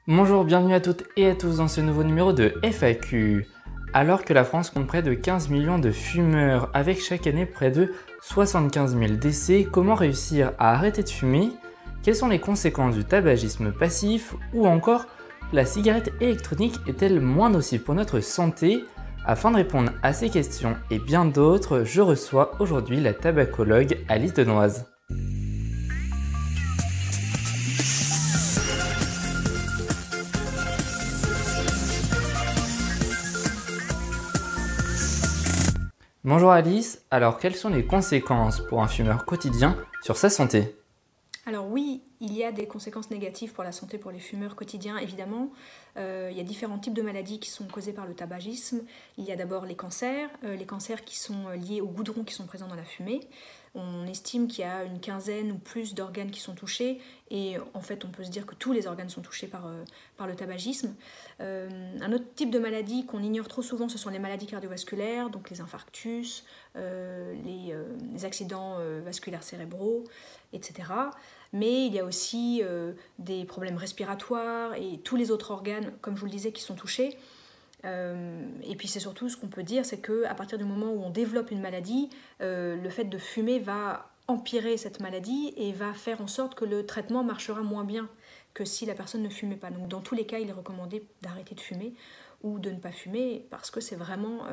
Bonjour, bienvenue à toutes et à tous dans ce nouveau numéro de FAQ. Alors que la France compte près de 15 millions de fumeurs, avec chaque année près de 75 000 décès, comment réussir à arrêter de fumer? Quelles sont les conséquences du tabagisme passif? Ou encore, la cigarette électronique est-elle moins nocive pour notre santé? Afin de répondre à ces questions et bien d'autres, je reçois aujourd'hui la tabacologue Alice Denoise. Bonjour Alice, alors quelles sont les conséquences pour un fumeur quotidien sur sa santé? Alors oui, il y a des conséquences négatives pour la santé pour les fumeurs quotidiens, évidemment. Il y a différents types de maladies qui sont causées par le tabagisme. Il y a d'abord les cancers qui sont liés aux goudrons qui sont présents dans la fumée. On estime qu'il y a une quinzaine ou plus d'organes qui sont touchés, et en fait on peut se dire que tous les organes sont touchés par le tabagisme. Un autre type de maladie qu'on ignore trop souvent, ce sont les maladies cardiovasculaires, donc les infarctus, les accidents vasculaires cérébraux, etc. Mais il y a aussi des problèmes respiratoires et tous les autres organes, comme je vous le disais, qui sont touchés. Et puis c'est surtout ce qu'on peut dire, c'est qu'à partir du moment où on développe une maladie, le fait de fumer va empirer cette maladie et va faire en sorte que le traitement marchera moins bien que si la personne ne fumait pas. Donc dans tous les cas, il est recommandé d'arrêter de fumer ou de ne pas fumer parce que c'est vraiment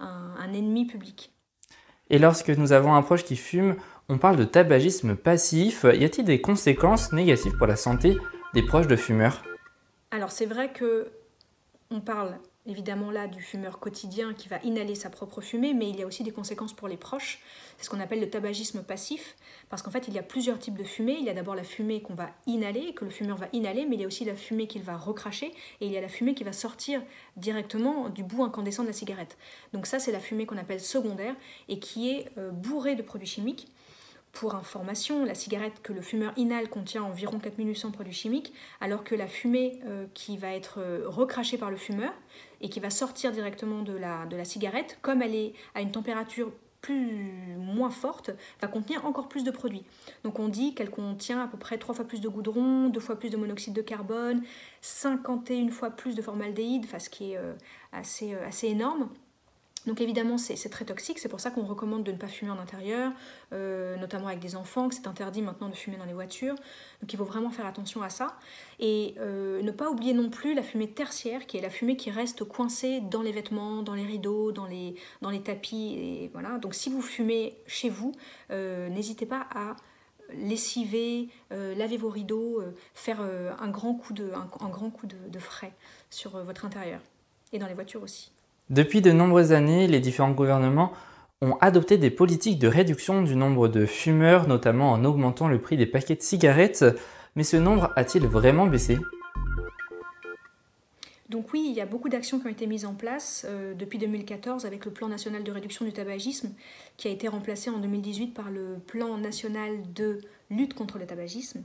un ennemi public. Et lorsque nous avons un proche qui fume, on parle de tabagisme passif. Y a-t-il des conséquences négatives pour la santé des proches de fumeurs? Alors c'est vrai que on parle évidemment là du fumeur quotidien qui va inhaler sa propre fumée, mais il y a aussi des conséquences pour les proches. C'est ce qu'on appelle le tabagisme passif, parce qu'en fait il y a plusieurs types de fumée. Il y a d'abord la fumée qu'on va inhaler, que le fumeur va inhaler, mais il y a aussi la fumée qu'il va recracher, et il y a la fumée qui va sortir directement du bout incandescent de la cigarette. Donc ça c'est la fumée qu'on appelle secondaire, et qui est bourrée de produits chimiques. Pour information, la cigarette que le fumeur inhale contient environ 4800 produits chimiques, alors que la fumée qui va être recrachée par le fumeur et qui va sortir directement de la cigarette, comme elle est à une température moins forte, va contenir encore plus de produits. Donc on dit qu'elle contient à peu près 3 fois plus de goudron, 2 fois plus de monoxyde de carbone, 51 fois plus de formaldéhyde, ce qui est assez énorme. Donc évidemment c'est très toxique, c'est pour ça qu'on recommande de ne pas fumer en intérieur, notamment avec des enfants, que c'est interdit maintenant de fumer dans les voitures. Donc il faut vraiment faire attention à ça. Et ne pas oublier non plus la fumée tertiaire, qui est la fumée qui reste coincée dans les vêtements, dans les rideaux, dans les tapis. Et voilà. Donc si vous fumez chez vous, n'hésitez pas à lessiver, laver vos rideaux, faire un grand coup de frais sur votre intérieur. Et dans les voitures aussi. Depuis de nombreuses années, les différents gouvernements ont adopté des politiques de réduction du nombre de fumeurs, notamment en augmentant le prix des paquets de cigarettes. Mais ce nombre a-t-il vraiment baissé? Donc oui, il y a beaucoup d'actions qui ont été mises en place depuis 2014 avec le plan national de réduction du tabagisme qui a été remplacé en 2018 par le plan national de lutte contre le tabagisme.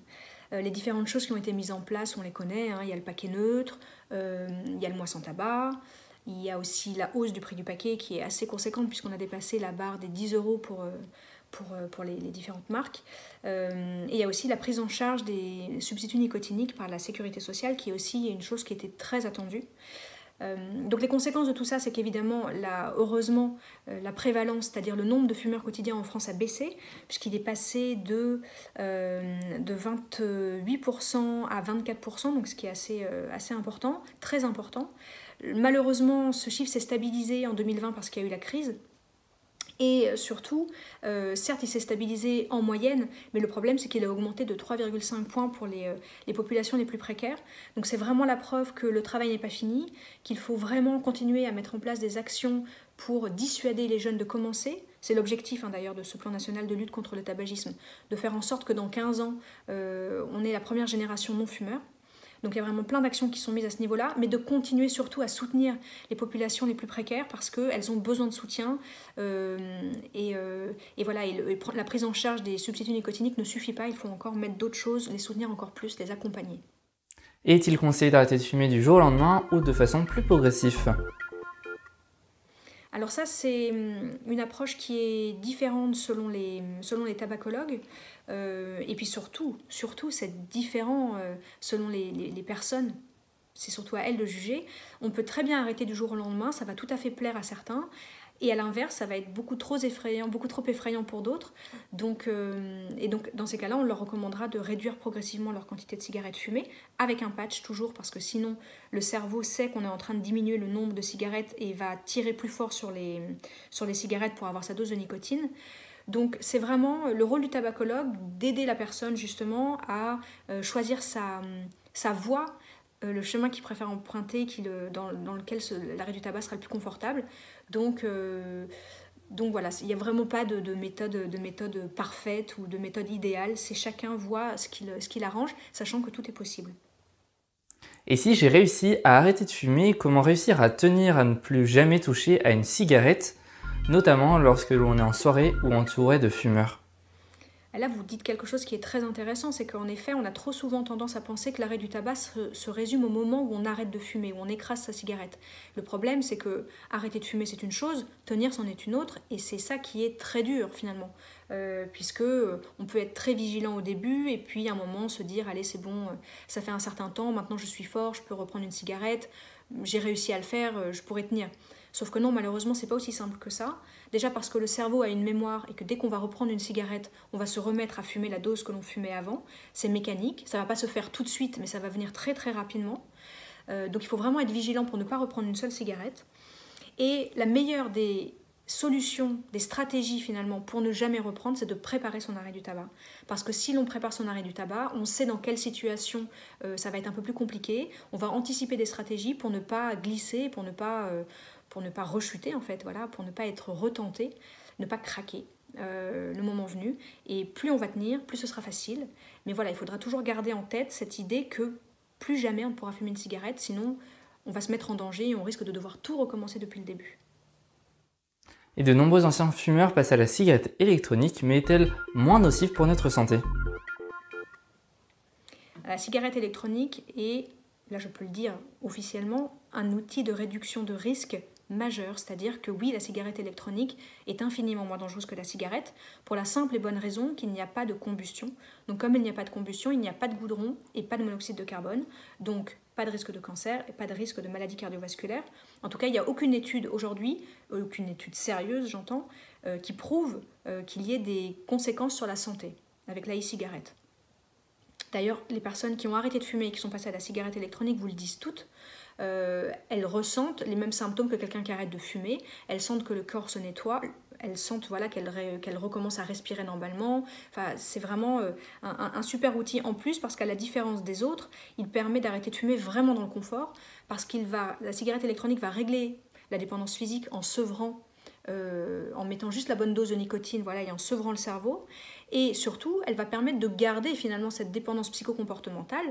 Les différentes choses qui ont été mises en place, on les connaît, hein. Il y a le paquet neutre, il y a le mois sans tabac, il y a aussi la hausse du prix du paquet qui est assez conséquente puisqu'on a dépassé la barre des 10 euros pour les différentes marques. Et il y a aussi la prise en charge des substituts nicotiniques par la sécurité sociale qui est aussi une chose qui était très attendue. Donc les conséquences de tout ça, c'est qu'évidemment, heureusement, la prévalence, c'est-à-dire le nombre de fumeurs quotidiens en France a baissé, puisqu'il est passé de 28% à 24%, donc ce qui est assez important, très important. Malheureusement, ce chiffre s'est stabilisé en 2020 parce qu'il y a eu la crise. Et surtout, certes, il s'est stabilisé en moyenne, mais le problème, c'est qu'il a augmenté de 3,5 points pour les populations les plus précaires. Donc c'est vraiment la preuve que le travail n'est pas fini, qu'il faut vraiment continuer à mettre en place des actions pour dissuader les jeunes de commencer. C'est l'objectif d'ailleurs de ce plan national de lutte contre le tabagisme, de faire en sorte que dans 15 ans, on ait la première génération non-fumeurs. Donc il y a vraiment plein d'actions qui sont mises à ce niveau-là, mais de continuer surtout à soutenir les populations les plus précaires parce qu'elles ont besoin de soutien. Et voilà, la prise en charge des substituts nicotiniques ne suffit pas, il faut encore mettre d'autres choses, les soutenir encore plus, les accompagner. Et est-il conseillé d'arrêter de fumer du jour au lendemain ou de façon plus progressive? Alors ça, c'est une approche qui est différente selon les tabacologues. Et puis surtout c'est différent selon les personnes. c'est surtout à elles de juger. On peut très bien arrêter du jour au lendemain, ça va tout à fait plaire à certains. Et à l'inverse, ça va être beaucoup trop effrayant pour d'autres. Donc, dans ces cas-là, on leur recommandera de réduire progressivement leur quantité de cigarettes fumées, avec un patch toujours, parce que sinon, le cerveau sait qu'on est en train de diminuer le nombre de cigarettes et va tirer plus fort sur les cigarettes pour avoir sa dose de nicotine. Donc c'est vraiment le rôle du tabacologue d'aider la personne justement à choisir sa voie, le chemin qu'il préfère emprunter, dans lequel l'arrêt du tabac sera le plus confortable. Donc voilà, il n'y a vraiment pas de méthode parfaite ou de méthode idéale. C'est chacun voit ce qui l'arrange, sachant que tout est possible. Et si j'ai réussi à arrêter de fumer, comment réussir à tenir à ne plus jamais toucher à une cigarette, notamment lorsque l'on est en soirée ou entouré de fumeurs? Là, vous dites quelque chose qui est très intéressant, c'est qu'en effet, on a trop souvent tendance à penser que l'arrêt du tabac se résume au moment où on arrête de fumer, où on écrase sa cigarette. Le problème, c'est que arrêter de fumer, c'est une chose, tenir, c'en est une autre, et c'est ça qui est très dur finalement, puisque on peut être très vigilant au début, et puis à un moment se dire, allez, c'est bon, ça fait un certain temps, maintenant je suis fort, je peux reprendre une cigarette, j'ai réussi à le faire, je pourrais tenir. Sauf que non, malheureusement, c'est pas aussi simple que ça. Déjà parce que le cerveau a une mémoire et que dès qu'on va reprendre une cigarette, on va se remettre à fumer la dose que l'on fumait avant. C'est mécanique, ça va pas se faire tout de suite, mais ça va venir très très rapidement. Donc il faut vraiment être vigilant pour ne pas reprendre une seule cigarette. Et la meilleure des solutions, des stratégies finalement pour ne jamais reprendre, c'est de préparer son arrêt du tabac. Parce que si l'on prépare son arrêt du tabac, on sait dans quelle situation ça va être un peu plus compliqué. On va anticiper des stratégies pour ne pas glisser, pour ne pas rechuter en fait, voilà, pour ne pas être retenté, ne pas craquer le moment venu. Et plus on va tenir, plus ce sera facile. Mais voilà, il faudra toujours garder en tête cette idée que plus jamais on ne pourra fumer une cigarette, sinon on va se mettre en danger et on risque de devoir tout recommencer depuis le début. Et de nombreux anciens fumeurs passent à la cigarette électronique, mais est-elle moins nocive pour notre santé? La cigarette électronique est, là je peux le dire officiellement, un outil de réduction de risque majeur, c'est-à-dire que oui, la cigarette électronique est infiniment moins dangereuse que la cigarette, pour la simple et bonne raison qu'il n'y a pas de combustion. Donc comme il n'y a pas de combustion, il n'y a pas de goudron et pas de monoxyde de carbone, donc pas de risque de cancer et pas de risque de maladie cardiovasculaire. En tout cas, il n'y a aucune étude aujourd'hui, aucune étude sérieuse j'entends, qui prouve qu'il y ait des conséquences sur la santé avec la e-cigarette. D'ailleurs, les personnes qui ont arrêté de fumer et qui sont passées à la cigarette électronique vous le disent toutes. Elles ressentent les mêmes symptômes que quelqu'un qui arrête de fumer. Elles sentent que le corps se nettoie. Elles sentent qu'elles recommencent à respirer normalement. Enfin, c'est vraiment un super outil en plus parce qu'à la différence des autres, il permet d'arrêter de fumer vraiment dans le confort parce la cigarette électronique va régler la dépendance physique en sevrant, en mettant juste la bonne dose de nicotine, voilà, et en sevrant le cerveau. Et surtout, elle va permettre de garder finalement cette dépendance psychocomportementale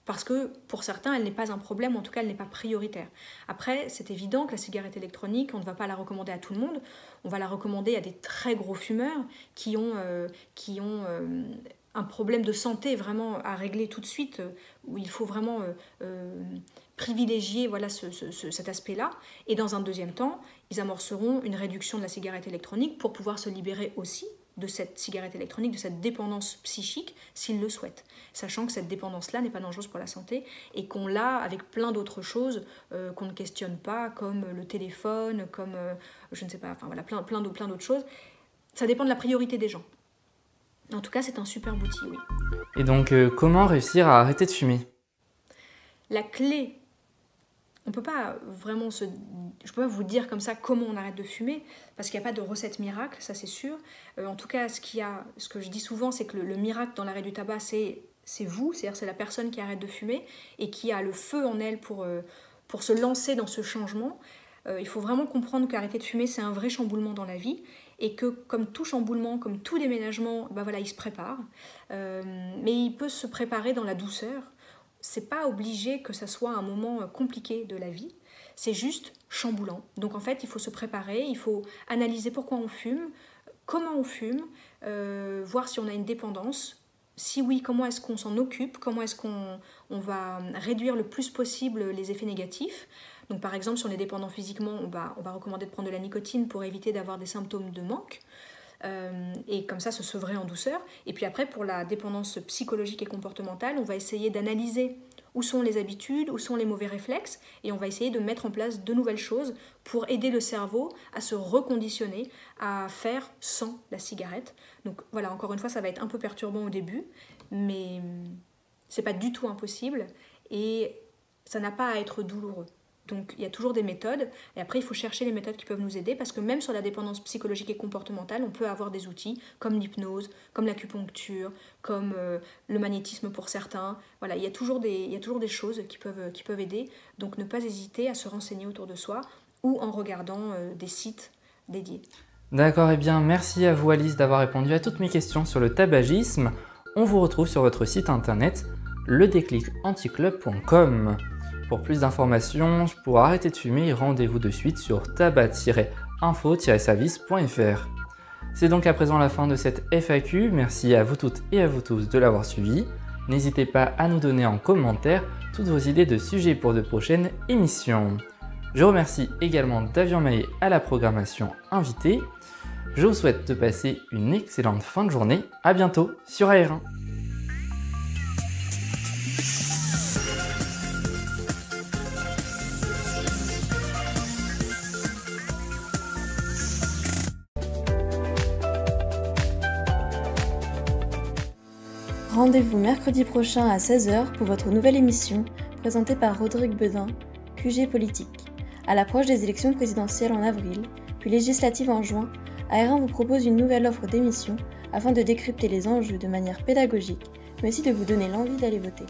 parce que pour certains, elle n'est pas un problème, ou en tout cas, elle n'est pas prioritaire. Après, c'est évident que la cigarette électronique, on ne va pas la recommander à tout le monde. On va la recommander à des très gros fumeurs qui ont un problème de santé vraiment à régler tout de suite, où il faut vraiment privilégier voilà, cet aspect-là. Et dans un deuxième temps, ils amorceront une réduction de la cigarette électronique pour pouvoir se libérer aussi de cette cigarette électronique, de cette dépendance psychique, s'ils le souhaitent. Sachant que cette dépendance-là n'est pas dangereuse pour la santé et qu'on l'a avec plein d'autres choses qu'on ne questionne pas, comme le téléphone, comme, je ne sais pas, enfin voilà, plein d'autres choses. Ça dépend de la priorité des gens. En tout cas, c'est un superbe outil, oui. Et donc, comment réussir à arrêter de fumer? La clé, on peut pas vraiment je peux pas vous dire comme ça comment on arrête de fumer, parce qu'il n'y a pas de recette miracle, ça c'est sûr. En tout cas, ce que je dis souvent, c'est que le miracle dans l'arrêt du tabac, c'est vous, c'est-à-dire c'est la personne qui arrête de fumer et qui a le feu en elle pour se lancer dans ce changement. Il faut vraiment comprendre qu'arrêter de fumer, c'est un vrai chamboulement dans la vie et que comme tout chamboulement, comme tout déménagement, ben voilà, il se prépare. Mais il peut se préparer dans la douceur. C'est pas obligé que ça soit un moment compliqué de la vie, c'est juste chamboulant. Donc en fait, il faut se préparer, il faut analyser pourquoi on fume, comment on fume, voir si on a une dépendance. Si oui, comment est-ce qu'on s'en occupe, comment est-ce qu'on va réduire le plus possible les effets négatifs. Donc par exemple, si on est dépendant physiquement, on va recommander de prendre de la nicotine pour éviter d'avoir des symptômes de manque. Et comme ça se sevrer en douceur. Et puis après, pour la dépendance psychologique et comportementale, on va essayer d'analyser où sont les habitudes, où sont les mauvais réflexes, et on va essayer de mettre en place de nouvelles choses pour aider le cerveau à se reconditionner, à faire sans la cigarette. Donc voilà, encore une fois, ça va être un peu perturbant au début, mais c'est pas du tout impossible, et ça n'a pas à être douloureux. Donc il y a toujours des méthodes, et après il faut chercher les méthodes qui peuvent nous aider, parce que même sur la dépendance psychologique et comportementale, on peut avoir des outils comme l'hypnose, comme l'acupuncture, comme le magnétisme pour certains. Voilà, il y a toujours des choses qui peuvent aider, donc ne pas hésiter à se renseigner autour de soi ou en regardant des sites dédiés. D'accord, et bien merci à vous Alice d'avoir répondu à toutes mes questions sur le tabagisme. On vous retrouve sur votre site internet ledéclicanticlub.com. Pour plus d'informations, pour arrêter de fumer, rendez-vous de suite sur tabac-info-service.fr. C'est donc à présent la fin de cette FAQ, merci à vous toutes et à vous tous de l'avoir suivi. N'hésitez pas à nous donner en commentaire toutes vos idées de sujets pour de prochaines émissions. Je remercie également Davian Maillet à la programmation invitée. Je vous souhaite de passer une excellente fin de journée, à bientôt sur AR1. Rendez-vous mercredi prochain à 16h pour votre nouvelle émission présentée par Rodrigue Bedin, QG Politique. À l'approche des élections présidentielles en avril, puis législatives en juin, AR1 vous propose une nouvelle offre d'émission afin de décrypter les enjeux de manière pédagogique, mais aussi de vous donner l'envie d'aller voter.